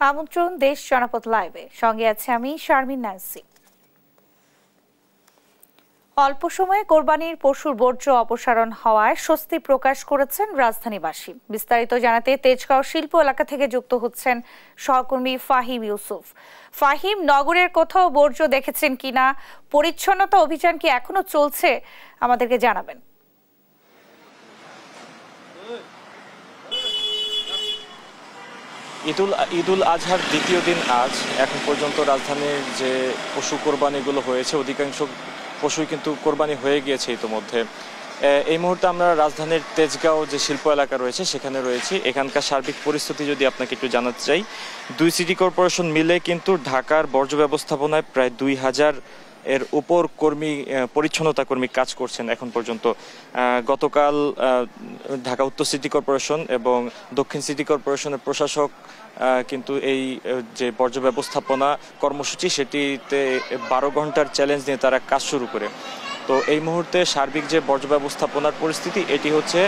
আমন্ত্রণ দেশ জনপদ লাইভে, সঙ্গে আছে আমি শারমিন নান্সি। অল্প সময়ে কোরবানির পশুর বর্জ্য অপসারণ হওয়ায় স্বস্তি প্রকাশ করেছেন রাজধানীবাসী। বিস্তারিত জানাতে তেজগাঁও শিল্প এলাকা থেকে যুক্ত হচ্ছেন সহকর্মী ফাহিম ইউসুফ। ফাহিম, নগরের কোথাও বর্জ্য দেখেছেন কিনা, পরিচ্ছন্নতা অভিযান কি এখনো চলছে, আমাদেরকে জানাবেন। ঈদুল আজহার দ্বিতীয় দিন আজ। এখন পর্যন্ত রাজধানীর যে পশু কোরবানিগুলো হয়েছে, অধিকাংশ পশুই কিন্তু কোরবানি হয়ে গিয়েছে ইতিমধ্যে। এই মুহূর্তে আমরা রাজধানীর তেজগাঁও যে শিল্প এলাকা রয়েছে সেখানে রয়েছি। এখানকার সার্বিক পরিস্থিতি যদি আপনাকে একটু জানাতে চাই, দুই সিটি কর্পোরেশন মিলে কিন্তু ঢাকার বর্জ্য ব্যবস্থাপনায় প্রায় 2000 এর উপর পরিচ্ছন্নতা কর্মী কাজ করছেন এখন পর্যন্ত। গতকাল ঢাকা উত্তর সিটি কর্পোরেশন এবং দক্ষিণ সিটি কর্পোরেশনের প্রশাসক কিন্তু এই যে বর্জ্য ব্যবস্থাপনা কর্মসূচি সেটিতে 12 ঘন্টার চ্যালেঞ্জ নিয়ে তারা কাজ শুরু করে। তো এই মুহূর্তে সার্বিক যে বর্জ্য ব্যবস্থাপনার পরিস্থিতি, এটি হচ্ছে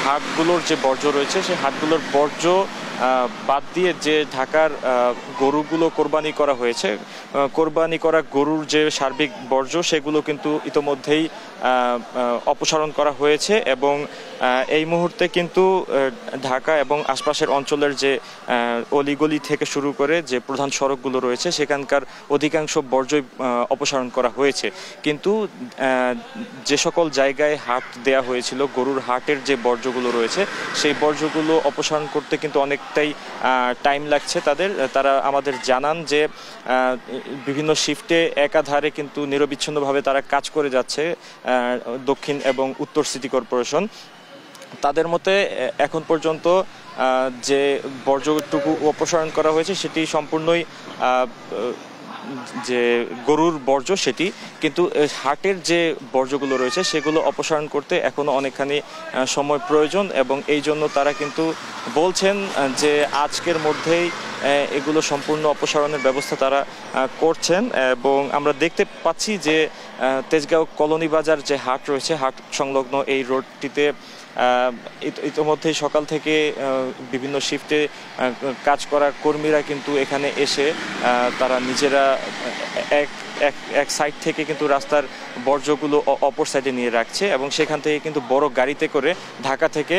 হাটগুলোর যে বর্জ্য রয়েছে সেই হাটগুলোর বর্জ্য বাদ দিয়ে যে ঢাকার গরুগুলো কোরবানি করা হয়েছে, কোরবানি করা গরুর যে সার্বিক বর্জ্য সেগুলো কিন্তু ইতোমধ্যেই অপসারণ করা হয়েছে। এবং এই মুহূর্তে কিন্তু ঢাকা এবং আশপাশের অঞ্চলের যে অলিগলি থেকে শুরু করে যে প্রধান সড়কগুলো রয়েছে সেখানকার অধিকাংশ বর্জ্যই অপসারণ করা হয়েছে। কিন্তু যে সকল জায়গায় হাট দেয়া হয়েছিল, গরুর হাটের যে বর্জ্যগুলো রয়েছে সেই বর্জ্যগুলো অপসারণ করতে কিন্তু অনেকটাই টাইম লাগছে তারা আমাদের জানান যে বিভিন্ন শিফটে একাধারে কিন্তু নিরবিচ্ছিন্নভাবে তারা কাজ করে যাচ্ছে দক্ষিণ এবং উত্তর সিটি কর্পোরেশন। তাদের মতে এখন পর্যন্ত যে বর্জ্যটুকু অপসারণ করা হয়েছে সেটি সম্পূর্ণই যে গরুর বর্জ্য সেটি, কিন্তু হাটের যে বর্জ্যগুলো রয়েছে সেগুলো অপসারণ করতে এখনো অনেকখানি সময় প্রয়োজন। এবং এই জন্য তারা কিন্তু বলছেন যে আজকের মধ্যেই এগুলো সম্পূর্ণ অপসারণের ব্যবস্থা তারা করছেন। এবং আমরা দেখতে পাচ্ছি যে তেজগাঁও কলোনি বাজার যে হাট রয়েছে, হাট সংলগ্ন এই রোডটিতে ইতিমধ্যেই সকাল থেকে বিভিন্ন শিফটে কাজ করা কর্মীরা কিন্তু এখানে এসে তারা নিজেরা এক সাইড থেকে কিন্তু রাস্তার বর্জ্যগুলো অপর সাইডে নিয়ে রাখছে এবং সেখান থেকে কিন্তু বড় গাড়িতে করে ঢাকা থেকে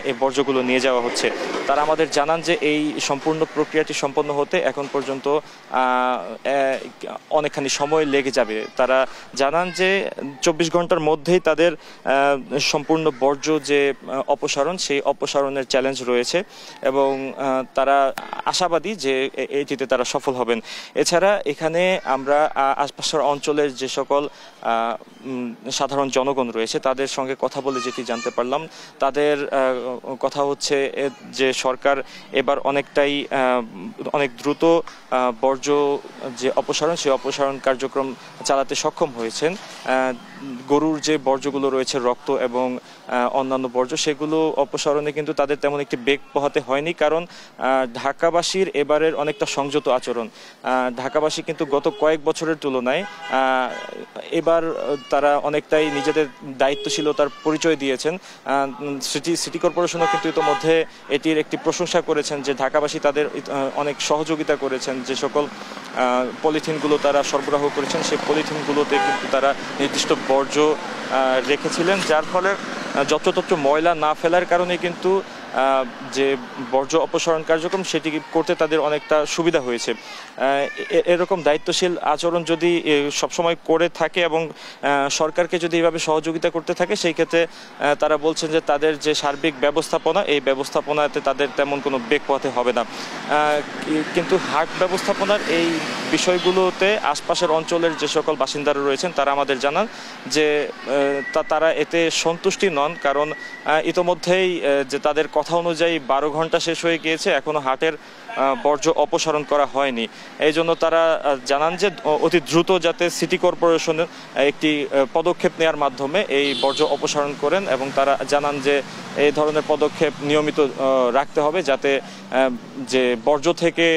এই বর্জ্যগুলো নিয়ে যাওয়া হচ্ছে। তারা আমাদের জানান যে এই সম্পূর্ণ প্রক্রিয়াটি সম্পন্ন হতে এখন পর্যন্ত অনেকখানি সময় লেগে যাবে। তারা জানান যে 24 ঘন্টার মধ্যেই তাদের সম্পূর্ণ বর্জ্য যে অপসারণ সেই অপসারণের চ্যালেঞ্জ রয়েছে এবং তারা আশাবাদী যে এটিতে তারা সফল হবেন। এছাড়া এখানে আমরা আশপাশের অঞ্চলের যে সকল সাধারণ জনগণ রয়েছে তাদের সঙ্গে কথা বলে যেটি জানতে পারলাম, তাদের কথা হচ্ছে যে সরকার এবার অনেক দ্রুত বর্জ্য যে অপসারণ সেই অপসারণ কার্যক্রম চালাতে সক্ষম হয়েছেন। গরুর যে বর্জ্যগুলো রয়েছে, রক্ত এবং অন্যান্য বর্জ্য, সেগুলো অপসারণে কিন্তু তাদের তেমন একটি বেগ পোহাতে হয়নি, কারণ ঢাকাবাসীর এবারের অনেকটা সংযত আচরণ। ঢাকাবাসী কিন্তু গত কয়েক বছরের তুলনায় এবার তারা অনেকটাই নিজেদের দায়িত্বশীলতার পরিচয় দিয়েছেন। সিটি কর্পোরেশনও কিন্তু ইতোমধ্যে এটির একটি প্রশংসা করেছেন যে ঢাকাবাসী তাদের অনেক সহযোগিতা করেছেন। যে সকল পলিথিনগুলো তারা সরবরাহ করেছেন সেই পলিথিনগুলোতে কিন্তু তারা নির্দিষ্ট বর্জ্য রেখেছিলেন, যার ফলে যত্রতত্র ময়লা না ফেলার কারণে কিন্তু যে বর্জ্য অপসারণ কার্যক্রম সেটি করতে তাদের অনেকটা সুবিধা হয়েছে। এরকম দায়িত্বশীল আচরণ যদি সবসময় করে থাকে এবং সরকারকে যদি এভাবে সহযোগিতা করতে থাকে, সেই ক্ষেত্রে তারা বলছেন যে তাদের যে সার্বিক ব্যবস্থাপনা এই ব্যবস্থাপনাতে তাদের তেমন কোনো বেগ পোহাতে হবে না। কিন্তু হাট ব্যবস্থাপনার এই বিষয়গুলোতে আশপাশের অঞ্চলের যে সকল বাসিন্দারা রয়েছেন তারা আমাদের জানান যে তারা এতে সন্তুষ্টি নন, কারণ ইতোমধ্যেই যে তাদের কথা অনুযায়ী 12 ঘন্টা শেষ হয়ে গিয়েছে, এখনো হাটের বর্জ্য অপসারণ করা হয়নি। এই জন্য তারা জানান যে অতি দ্রুত যাতে সিটি কর্পোরেশনের একটি পদক্ষেপ নেওয়ার মাধ্যমে এই বর্জ্য অপসারণ করেন এবং তারা জানান যে এই ধরনের পদক্ষেপ নিয়মিত রাখতে হবে, যাতে যে বর্জ্য থেকে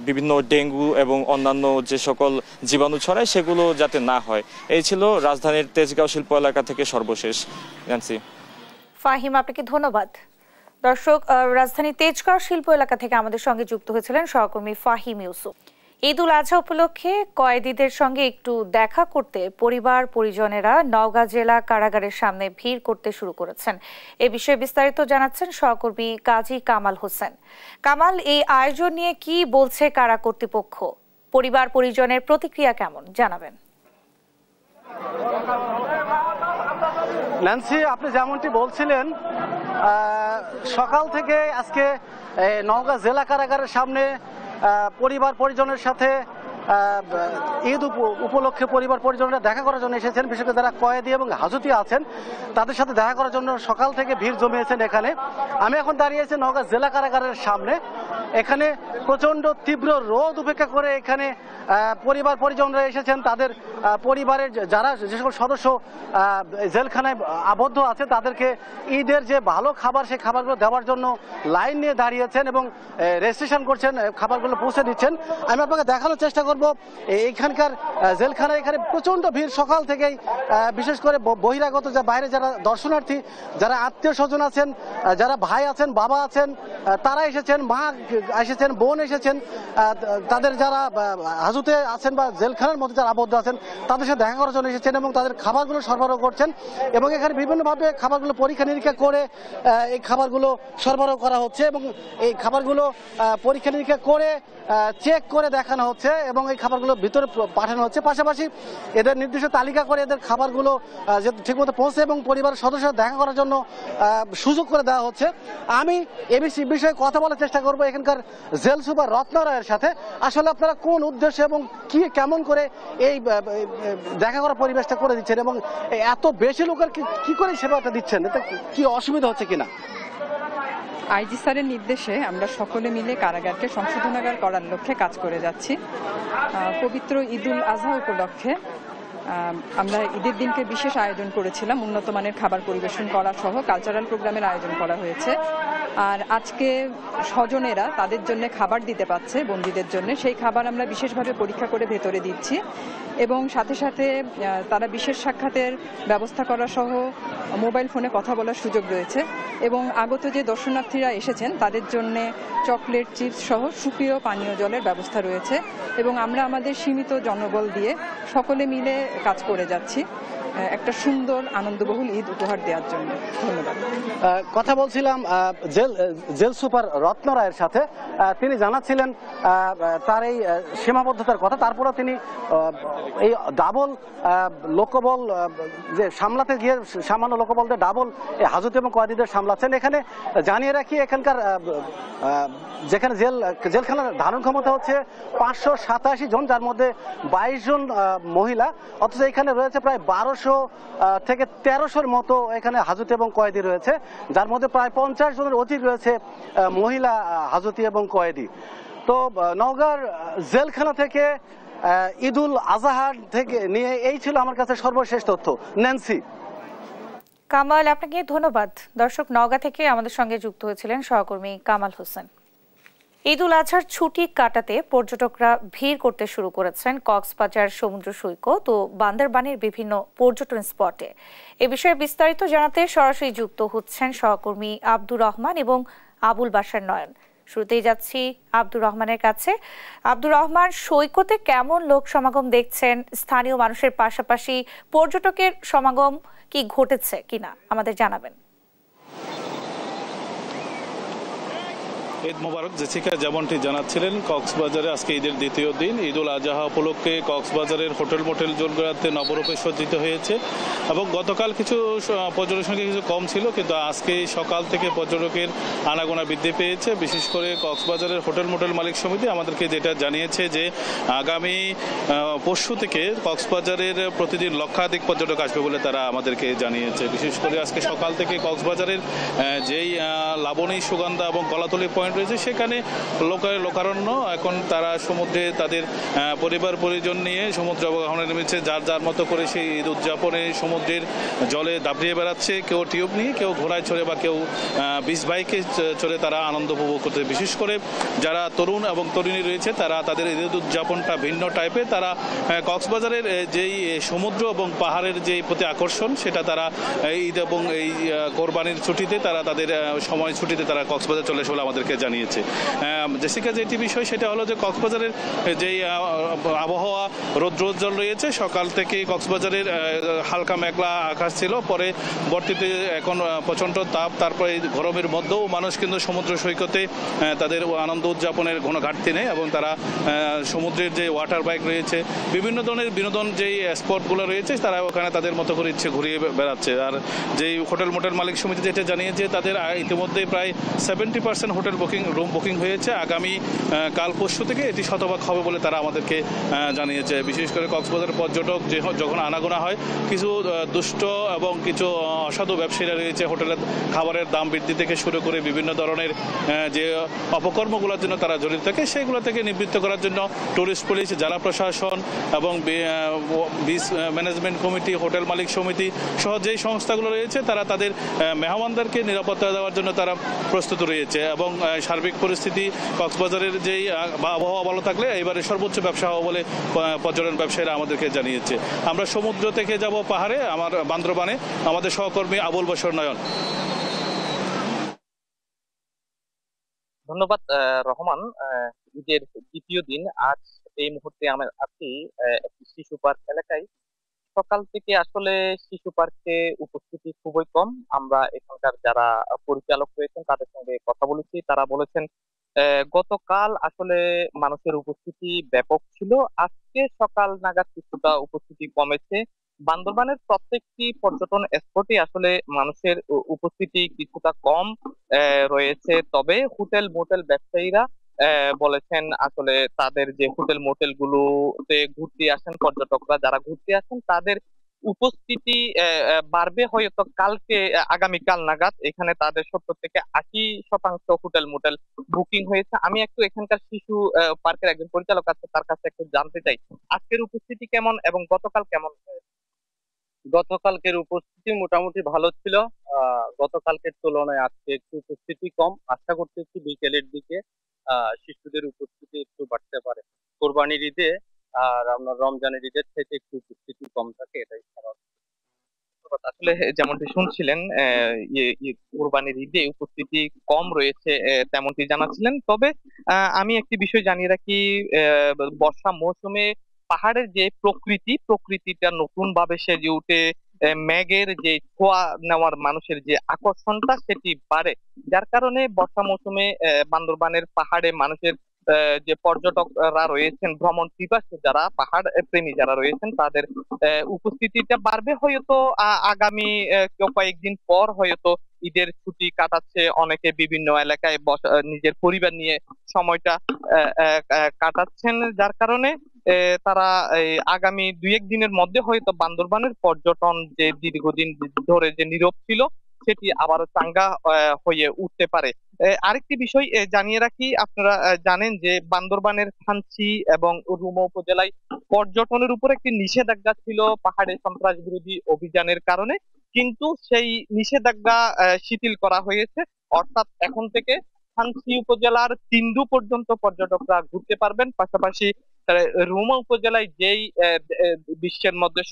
বিভিন্ন ডেঙ্গু এবং অন্যান্য যে সকল জীবাণু ছড়ায় সেগুলো যাতে না হয়। এই ছিল রাজধানীর তেজগাঁও শিল্প এলাকা থেকে সর্বশেষ। নান্সি। ফাহিম, আপনাকে ধন্যবাদ। দর্শক, রাজধানী তেজগাঁও শিল্প এলাকা থেকে আমাদের সঙ্গে যুক্ত হয়েছিলেন সহকর্মী ফাহিম ইউসুফ। ঈদ উল আজহা উপলক্ষে কয়েদিদের সঙ্গে একটু দেখা করতে পরিবার পরিজনেরা নওগাঁ জেলা কারাগারের সামনে ভিড় করতে শুরু করেছেন। এ বিষয়ে বিস্তারিত জানাচ্ছেন সহকর্মী কাজী কামাল হোসেন। কামাল, এই আয়োজন নিয়ে কি বলছে কারা কর্তৃপক্ষ? পরিবার পরিজনের প্রতিক্রিয়া কেমন জানাবেন? ন্যান্সি, আপনি যেমনটি বলছিলেন, সকাল থেকে আজকে নওগাঁ জেলা কারাগারের সামনে পরিবার পরিজনের সাথে ঈদ উপলক্ষে পরিবার পরিজনরা দেখা করার জন্য এসেছেন। বিশেষ করে যারা কয়েদি এবং হাজতি আছেন তাদের সাথে দেখা করার জন্য সকাল থেকে ভিড় জমিয়েছেন এখানে। আমি এখন দাঁড়িয়ে আছি নওগাঁ জেলা কারাগারের সামনে। এখানে প্রচণ্ড তীব্র রোদ উপেক্ষা করে এখানে পরিবার পরিজনরা এসেছেন। তাদের পরিবারের যারা যে সকল সদস্য জেলখানায় আবদ্ধ আছে তাদেরকে ঈদের যে ভালো খাবার সেই খাবারগুলো দেওয়ার জন্য লাইন নিয়ে দাঁড়িয়েছেন এবং রেজিস্ট্রেশন করছেন, খাবারগুলো পৌঁছে দিচ্ছেন। আমি আপনাকে দেখানোর চেষ্টা করব এইখানকার জেলখানায় এখানে প্রচণ্ড ভিড় সকাল থেকেই। বিশেষ করে বহিরাগত বাইরে যারা দর্শনার্থী, যারা আত্মীয় স্বজন আছেন, যারা ভাই আছেন, বাবা আছেন, তারা এসেছেন, মা এসেছেন, বোন এসেছেন। তাদের যারা হাজতে আছেন বা জেলখানার মধ্যে যারা আবদ্ধ আছেন তাদের সাথে দেখা করার জন্য এসেছেন এবং তাদের খাবারগুলো সরবরাহ করছেন। এবং এখানে বিভিন্নভাবে খাবারগুলো পরীক্ষা নিরীক্ষা করে এই খাবারগুলো সরবরাহ করা হচ্ছে এবং এই খাবারগুলো পরীক্ষা নিরীক্ষা করে চেক করে দেখানো হচ্ছে এবং এই খাবারগুলো ভিতরে পাঠানো হচ্ছে। পাশাপাশি এদের নির্দিষ্ট তালিকা করে এদের খাবারগুলো ঠিকমতো পৌঁছে এবং পরিবারের সদস্যরা দেখা করার জন্য সুযোগ করে দেওয়া হচ্ছে। আমি এ বিষয়ে কথা বলার চেষ্টা করব এখানকার জেল সুপার রত্না রায়ের সাথে। আসলে আপনারা কোন উদ্দেশ্যে এবং কি কেমন করে এই দেখা করার পরিবেশটা করে দিচ্ছেন এবং এত বেশি লোকের কি করে সেবাটা দিচ্ছেন, এতে কি অসুবিধা হচ্ছে কিনা? আইজি স্যারের নির্দেশে আমরা সকলে মিলে কারাগারকে সংশোধনাগার করার লক্ষ্যে কাজ করে যাচ্ছি। পবিত্র ঈদ উল আজহা উপলক্ষে আমরা ঈদের দিনকে বিশেষ আয়োজন করেছিলাম। উন্নত মানের খাবার পরিবেশন করা সহ কালচারাল প্রোগ্রামের আয়োজন করা হয়েছে। আর আজকে স্বজনেরা তাদের জন্য খাবার দিতে পারছে বন্দীদের জন্য, সেই খাবার আমরা বিশেষভাবে পরীক্ষা করে ভেতরে দিচ্ছি এবং সাথে সাথে তারা বিশেষ সাক্ষাতের ব্যবস্থা করা সহ মোবাইল ফোনে কথা বলার সুযোগ রয়েছে এবং আগত যে দর্শনার্থীরা এসেছেন তাদের জন্য চকলেট, চিপস সহ সুপ্রিয় পানীয় জলের ব্যবস্থা রয়েছে এবং আমরা আমাদের সীমিত জনবল দিয়ে সকলে মিলে কাজ করে যাচ্ছি একটা সুন্দর আনন্দবহুল ঈদ উপহার দেওয়ার জন্য। ধন্যবাদ। কথা বলছিলাম জেল সুপার রত্না রায়ের সাথে। তিনি জানাচ্ছিলেন তার এই সীমাবদ্ধতার কথা। তারপরেও তিনি এই ডাবল লোকবল যে সামলাতে গিয়ে সামান্য লোকবল দিয়ে ডাবল হাজত এবং কয়েদিদের সামলাচ্ছেন। এখানে জানিয়ে রাখি এখানকার যেখানে জেলখানার ধারণ ক্ষমতা হচ্ছে 587 জন, যার মধ্যে 22 জন মহিলা। অথচ এখানে রয়েছে প্রায় 1200 থেকে 1300-র মতো এখানে হাজতি এবং কয়েদি রয়েছে, যার মধ্যে প্রায় 50 জনের অধিক রয়েছে মহিলা হাজতি এবং কয়েদি। তো নওগাঁর জেলখানা থেকে ঈদ উল আজহা থেকে নিয়ে এই ছিল আমার কাছে সর্বশেষ তথ্য। ন্যান্সি। কামাল, আপনাকে ধন্যবাদ। দর্শক, নওগাঁ থেকে আমাদের সঙ্গে যুক্ত হয়েছিলেন সহকর্মী কামাল হোসেন। ঈদ উল আজহার ছুটি কাটাতে পর্যটকরা ভিড় করতে শুরু করেছেন কক্সবাজার সমুদ্র সৈকত ও বান্দরবানের বিভিন্ন পর্যটন স্পটে। এ বিষয়ে বিস্তারিত জানাতে সরাসরি যুক্ত হচ্ছেন সহকর্মী আব্দুর রহমান এবং আবুল বাশার নয়ন। শুরুতেই যাচ্ছি আব্দুর রহমানের কাছে। আব্দুর রহমান, সৈকতে কেমন লোক সমাগম দেখছেন? স্থানীয় মানুষের পাশাপাশি পর্যটকের সমাগম কি ঘটেছে কিনা আমাদের জানাবেন। ঈদ মোবারক। জেসিকা যেমনটি জানাচ্ছিলেন, কক্সবাজারে আজকে ঈদের দ্বিতীয় দিন। ঈদ উল আজহা উপলক্ষে কক্সবাজারের হোটেল মোটেল জোনগুলোতে নবরূপে সজ্জিত হয়েছে এবং গতকাল কিছু পর্যটকের সংখ্যা কিছু কম ছিল, কিন্তু আজকে সকাল থেকে পর্যটকের আনাগোনা বৃদ্ধি পেয়েছে। বিশেষ করে কক্সবাজারের হোটেল মোটেল মালিক সমিতি আমাদেরকে যেটা জানিয়েছে যে আগামী পরশু থেকে কক্সবাজারের প্রতিদিন লক্ষাধিক পর্যটক আসবে বলে তারা আমাদেরকে জানিয়েছে। বিশেষ করে আজকে সকাল থেকে কক্সবাজারের যেই লাবণী, সুগন্ধা এবং কলাতলি পয়েন্ট পয়েন্ট রয়েছে, সেখানে লোকারণ্য। এখন তারা সমুদ্রে তাদের পরিবার পরিজন নিয়ে সমুদ্র অবগাহনে নেমেছে, যার যার মতো করে সেই ঈদ উদযাপনে সমুদ্রের জলে দাবড়িয়ে বেড়াচ্ছে, কেউ টিউব নিয়ে, কেউ ঘোড়ায় চড়ে বা কেউ বিচ বাইকে চড়ে তারা আনন্দ উপভোগ করতে। বিশেষ করে যারা তরুণ এবং তরুণী রয়েছে তারা তাদের ঈদ উদযাপনটা ভিন্ন টাইপের। তারা কক্সবাজারের যেই সমুদ্র এবং পাহাড়ের যে প্রতি আকর্ষণ, সেটা তারা ঈদ এবং এই কোরবানির ছুটিতে তারা তাদের সময় ছুটিতে তারা কক্সবাজার চলে এসে বলে আমাদেরকে জানিয়েছে। জেসিকা, যেটি বিষয় সেটা হলো যে কক্সবাজারের যেই আবহাওয়া রৌদ্রোজ্জ্বল রয়েছে, সকাল থেকে কক্সবাজারের হালকা মেঘলা আকাশ ছিল, পরে বর্তিতে এখন প্রচণ্ড তাপ। তারপরে এই গরমের মধ্যেও মানুষ কিন্তু সমুদ্র সৈকতে তাদের আনন্দ উদযাপনের কোনো ঘাটতি নেই এবং তারা সমুদ্রের যে ওয়াটার বাইক রয়েছে, বিভিন্ন ধরনের বিনোদন যেই স্পটগুলো রয়েছে, তারা ওখানে তাদের মতো করে ইচ্ছে ঘুরিয়ে বেড়াচ্ছে। আর যেই হোটেল মোটেল মালিক সমিতি যেটা জানিয়েছে, তাদের ইতিমধ্যে প্রায় 70% হোটেল রুম বুকিং হয়েছে। আগামী কাল পরশু থেকে এটি শতভাগ হবে বলে তারা আমাদেরকে জানিয়েছে। বিশেষ করে কক্সবাজার পর্যটক যখন আনাগোনা হয়, কিছু দুষ্ট এবং কিছু অসাধু ব্যবসায়ীরা রয়েছে, হোটেলের খাবারের দাম বৃদ্ধি থেকে শুরু করে বিভিন্ন ধরনের যে অপকর্মগুলোর জন্য তারা জড়িত থাকে, সেগুলো থেকে নিবৃত্ত করার জন্য টুরিস্ট পুলিশ, জেলা প্রশাসন এবং বিচ ম্যানেজমেন্ট কমিটি, হোটেল মালিক সমিতি সহ যেই সংস্থাগুলো রয়েছে, তারা তাদের মেহমানদেরকে নিরাপত্তা দেওয়ার জন্য তারা প্রস্তুত রয়েছে। এবং সার্বিক পরিস্থিতি কক্সবাজারের যেই আবহাওয়া ভালো থাকলে এবারে সর্বোচ্চ ব্যবসা হবে বলে পর্যটন ব্যবসায়ীরা আমাদেরকে জানিয়েছে। আমরা সমুদ্র থেকে যাব পাহাড়ে, আমার বান্দরবানে, আমাদের সহকর্মী আবুল বশর নয়ন। ধন্যবাদ রহমান। ঈদের দ্বিতীয় দিন আজ এই মুহূর্তে আমরা আছি একটি শিশু পার্ক এলাকায়। সকাল থেকে আসলে শিশু পার্কে উপস্থিতি খুবই কম। আমরা এখানকার যারা পরিচালক রয়েছেন তাদের সঙ্গে কথা বলেছি, তারা বলেছেন গতকাল আসলে মানুষের উপস্থিতি ব্যাপক ছিল, আজকে সকাল নাগাদ কিছুটা উপস্থিতি কমেছে। বান্দরবানের প্রত্যেকটি পর্যটন স্পটে আসলে মানুষের উপস্থিতি কিছুটা কম রয়েছে। তবে হোটেল মোটেল ব্যবসায়ীরা বলেছেন আসলে তাদের যে হোটেল মোটেল গুলোতে ঘুরতে আসেন পর্যটকরা, যারা ঘুরতে আসেন তাদের উপস্থিতি বাড়বে হয়তো কালকে, আগামীকাল নাগাদ। এখানে তাদের 70 থেকে 80% হোটেল মোটেল বুকিং হয়েছে। আমি একটু এখানকার শিশু পার্কের একজন পরিচালক আছে, তার কাছে একটু জানতে চাই আজকের উপস্থিতি কেমন এবং গতকাল কেমন। গতকালকের উপস্থিতি মোটামুটি ভালো ছিল। গতকালকের তুলনায় আজকে একটু উপস্থিতি কম। আশা করতেছি বিকেলের দিকে শিশুদের উপস্থিতি একটু বাড়তে পারে। কোরবানির ঈদে আর আপনার রমজানের ঈদের থেকে একটু উপস্থিতি কম থাকে, এটাই স্বাভাবিক। আসলে যেমনটি শুনছিলেন কোরবানির ঈদে উপস্থিতি কম রয়েছে তেমনটি জানাচ্ছিলেন। তবে আমি একটি বিষয় জানিয়ে রাখি, বর্ষা মৌসুমে পাহাড়ের যে প্রকৃতিটা নতুন ভাবে সেজে উঠে, মেঘের যে ছোঁয়া নেওয়ার মানুষের যে আকর্ষণটা সেটি বাড়ে, যার কারণে বর্ষা মৌসুমে বান্দরবানের পাহাড়ে মানুষের যে পর্যটকরা রয়েছেন, ভ্রমণ পিপাসু যারা পাহাড় প্রেমী যারা রয়েছেন, তাদের উপস্থিতিটা বাড়বে। হয়তো আগামী কয়েকদিন পর হয়তো ঈদের ছুটি কাটাচ্ছে অনেকে, বিভিন্ন এলাকায় নিজের পরিবার নিয়ে সময়টা কাটাচ্ছেন, যার কারণে তারা আগামী 2-1 দিনের মধ্যে হয়তো বান্দরবানের পর্যটন যে দীর্ঘদিন ধরে যে নীরব ছিল সেটি আবারও চাঙ্গা হয়ে উঠতে পারে। আরেকটি বিষয় জানিয়ে রাখি, আপনারা জানেন যে বান্দরবানের থানচি এবং রুমা উপজেলায় পর্যটনের উপর একটি নিষেধাজ্ঞা ছিল পাহাড়ে সন্ত্রাস বিরোধী অভিযানের কারণে, কিন্তু সেই নিষেধাজ্ঞা শিথিল করা হয়েছে। অর্থাৎ এখন থেকে থানচি উপজেলার তিন্দু পর্যন্ত পর্যটকরা ঘুরতে পারবেন। পাশাপাশি রুমা উপজেলায় যেই বিশ্বের মধ্যে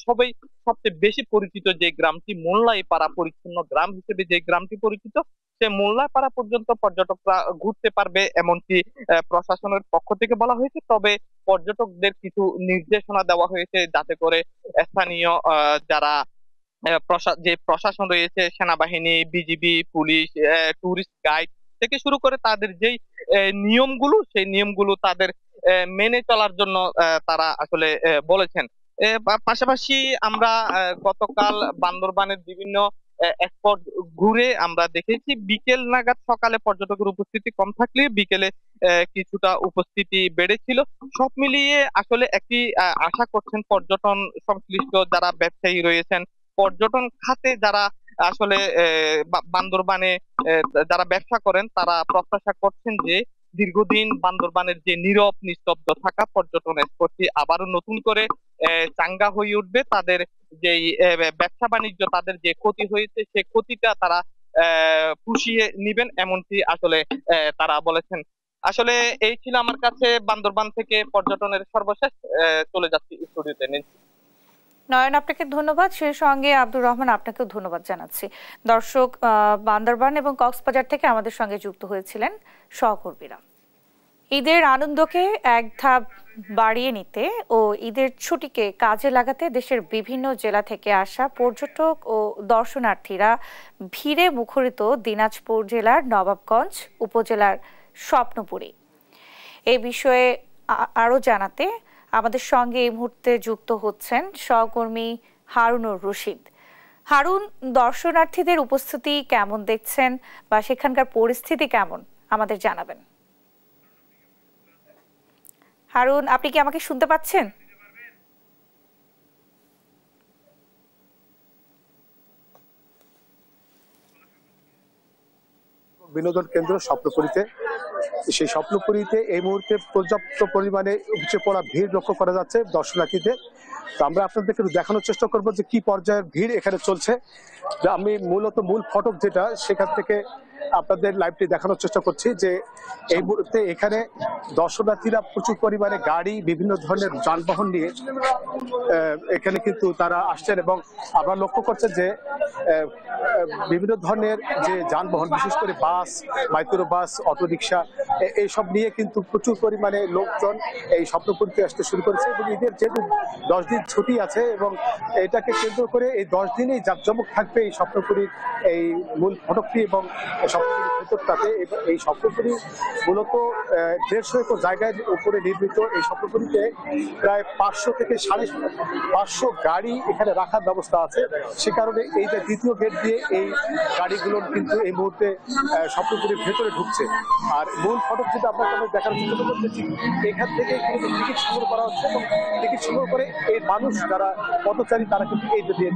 সবচেয়ে বেশি পরিচিত যে গ্রামটি মোল্লাই পাড়া, পরিচ্ছন্ন গ্রাম হিসেবে যে গ্রামটি পরিচিত, সে মোল্লাই পাড়া পর্যন্ত পর্যটকরা ঘুরতে পারবে এমনকি প্রশাসনের পক্ষ থেকে বলা হয়েছে। তবে পর্যটকদের কিছু নির্দেশনা দেওয়া হয়েছে যাতে করে স্থানীয় যারা যে প্রশাসন রয়েছে, সেনাবাহিনী, বিজিবি, পুলিশ, টুরিস্ট গাইড থেকে শুরু করে তাদের যেই নিয়মগুলো, সেই নিয়মগুলো তাদের মেনে চলার জন্য তারা আসলে বলেছেন। পাশাপাশি আমরা গতকাল বান্দরবানের বিভিন্ন স্পট ঘুরে আমরা দেখেছি বিকেল নাগাদ, সকালে পর্যটকের উপস্থিতি কম থাকলে বিকেলে কিছুটা উপস্থিতি বেড়েছিল। সব মিলিয়ে আসলে একটি আশা করছেন পর্যটন সংশ্লিষ্ট যারা ব্যবসায়ী রয়েছেন, পর্যটন খাতে যারা আসলে বান্দরবানে যারা ব্যবসা করেন তারা প্রত্যাশা করছেন যে দীর্ঘদিন বান্দরবানের যে নীরব নিস্তব্ধ থাকা পর্যটন স্পটটি আবারও নতুন করে চাঙ্গা হয়ে উঠবে। তাদের যেই ব্যবসা বাণিজ্য তাদের যে ক্ষতি হয়েছে সে ক্ষতিটা তারা পুষিয়ে নিবেন, এমনটি আসলে তারা বলেছেন। আসলে এই ছিল আমার কাছে বান্দরবান থেকে পর্যটনের সর্বশেষ। চলে যাচ্ছি স্টুডিওতে। নয়ন, আপনাকে ধন্যবাদ। সেই সঙ্গে আব্দুর রহমান, আপনাকেও ধন্যবাদ জানাচ্ছি। দর্শক, বান্দরবান এবং কক্সবাজার থেকে আমাদের সঙ্গে যুক্ত হয়েছিলেন সহকর্মীরা। ঈদের আনন্দকে এক ধাপ বাড়িয়ে নিতে ও ঈদের ছুটিকে কাজে লাগাতে দেশের বিভিন্ন জেলা থেকে আসা পর্যটক ও দর্শনার্থীরা ভিড়ে মুখরিত দিনাজপুর জেলার নবাবগঞ্জ উপজেলার স্বপ্নপুরী। এই বিষয়ে আরও জানাতে আমাদের সঙ্গে এই মুহূর্তে যুক্ত হচ্ছেন সহকর্মী হারুনুর রশিদ। হারুন, দর্শনার্থীদের উপস্থিতি কেমন দেখছেন বা সেখানকার পরিস্থিতি কেমন আমাদের জানাবেন। হারুন, আপনি কি আমাকে শুনতে পাচ্ছেন? বিনোদন কেন্দ্র স্বপ্নপুরীতে, সেই স্বপ্নপুরীতে এই মুহূর্তে পর্যাপ্ত পরিমাণে উপচে পড়া ভিড় লক্ষ্য করা যাচ্ছে দর্শনার্থীদের। তো আমরা আপনাদেরকে দেখানোর চেষ্টা করবো যে কি পর্যায়ের ভিড় এখানে চলছে। আমি মূলত মূল ফটক যেটা, সেখান থেকে আপনাদের লাইভটি দেখানোর চেষ্টা করছি যে এই মুহূর্তে এখানে দর্শনার্থীরা প্রচুর পরিমাণে গাড়ি, বিভিন্ন ধরনের যানবাহন নিয়ে এখানে কিন্তু তারা আসছেন এবং আমরা লক্ষ্য করছেন যে বিভিন্ন ধরনের যে যানবাহন, বিশেষ করে বাস, মাইক্রো বাস, অটোরিকশা, এইসব নিয়ে কিন্তু প্রচুর পরিমাণে লোকজন এই স্বপ্নপুরীতে আসতে শুরু করেছে। এবং ঈদের যেহেতু 10 দিন ছুটি আছে এবং এটাকে কেন্দ্র করে এই 10 দিনেই জাঁকজমক থাকবে এই স্বপ্নপুরীর এই মূল ফটকটি এবং স্বপ্নপুরীর ভেতরটাতে। এই স্বপ্নপুরী মূলত 150 একর জায়গায় উপরে নির্মিত। এই স্বপ্নপুরীতে প্রায় 500 থেকে 550 গাড়ি এখানে রাখার ব্যবস্থা আছে। সে কারণে এই যে দ্বিতীয় গেট দিয়ে এই গাড়িগুলো কিন্তু এই মুহূর্তে স্বপ্নপুরীর ভেতরে ঢুকছে। আর মূল ফটক যেটা আপনাকে আমি দেখার চেষ্টা করতেছি, এখান থেকে কিন্তু টিকিট সংগ্রহ করা হচ্ছে এবং টিকিট সংগ্রহ করে এই মানুষ যারা পথচারী তারা কিন্তু এই দিয়ে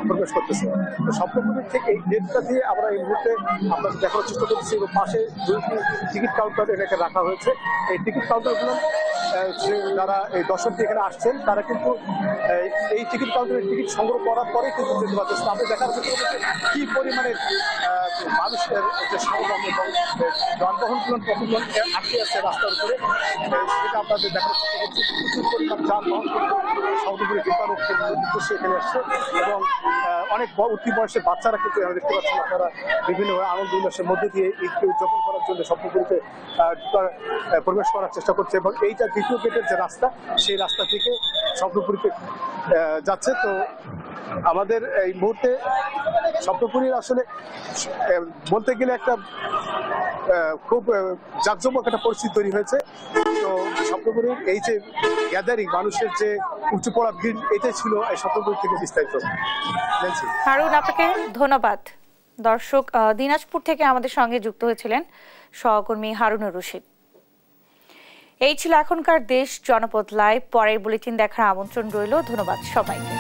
প্রবেশ করতেছে। তো স্বপ্নপুরীর ঠিক এই গেটটা দিয়ে আমরা এই মুহূর্তে আপনাদের দেখানোর চেষ্টা করতেছি এবং পাশে 2টি টিকিট কাউন্টার এটাকে রাখা হয়েছে। এই টিকিট কাউন্টারগুলো যারা এই দর্শকদের এখানে আসছেন তারা কিন্তু এই টিকিট কাউন্টারের টিকিট সংগ্রহ করার পরে কিন্তু যেতে পারতেছে। আমরা দেখার চেষ্টা করছি কি পরিমাণে মানুষের যে সমাগম এবং যানবাহনগুলো কতজন আটকে আছে রাস্তার উপরে, সেটা আপনাদের দেখার চেষ্টা করছি। প্রচুর পরিমাণ যানবাহন কিন্তু স্বপ্নপুরী উদ্দেশ্যে এখানে আসছে এবং অনেক উঠতি বয়সের বাচ্চারা কিন্তু আমরা দেখতে পাচ্ছি আপনারা বিভিন্ন আনন্দ উল্লাসের মধ্যে দিয়ে ঈদকে উদযাপন করার জন্য স্বপ্নপুরীতে প্রবেশ করার চেষ্টা করছে। এবং এইটা দ্বিতীয় গেটের যে রাস্তা, সেই রাস্তা থেকে স্বপ্নপুরীতে যাচ্ছে। তো আমাদের এই মুহূর্তে স্বপ্নপুরীর আসলে বলতে গেলে একটা খুব জাঁকজমক একটা পরিস্থিতি তৈরি হয়েছে। তো স্বপ্নপুরীর এই যে গ্যাদারিং, মানুষের যে উঁচু পড়া ভিড়, এটাই ছিল এই স্বপ্নপুরী থেকে বিস্তারিত। হারুন, আপনাকে ধন্যবাদ। দর্শক, দিনাজপুর থেকে আমাদের সঙ্গে যুক্ত হয়েছিলেন সহকর্মী হারুনুর রশিদ। এই ছিল এখনকার দেশ জনপদ লাইভ। পরের বুলেটিন দেখার আমন্ত্রণ রইল। ধন্যবাদ সবাইকে।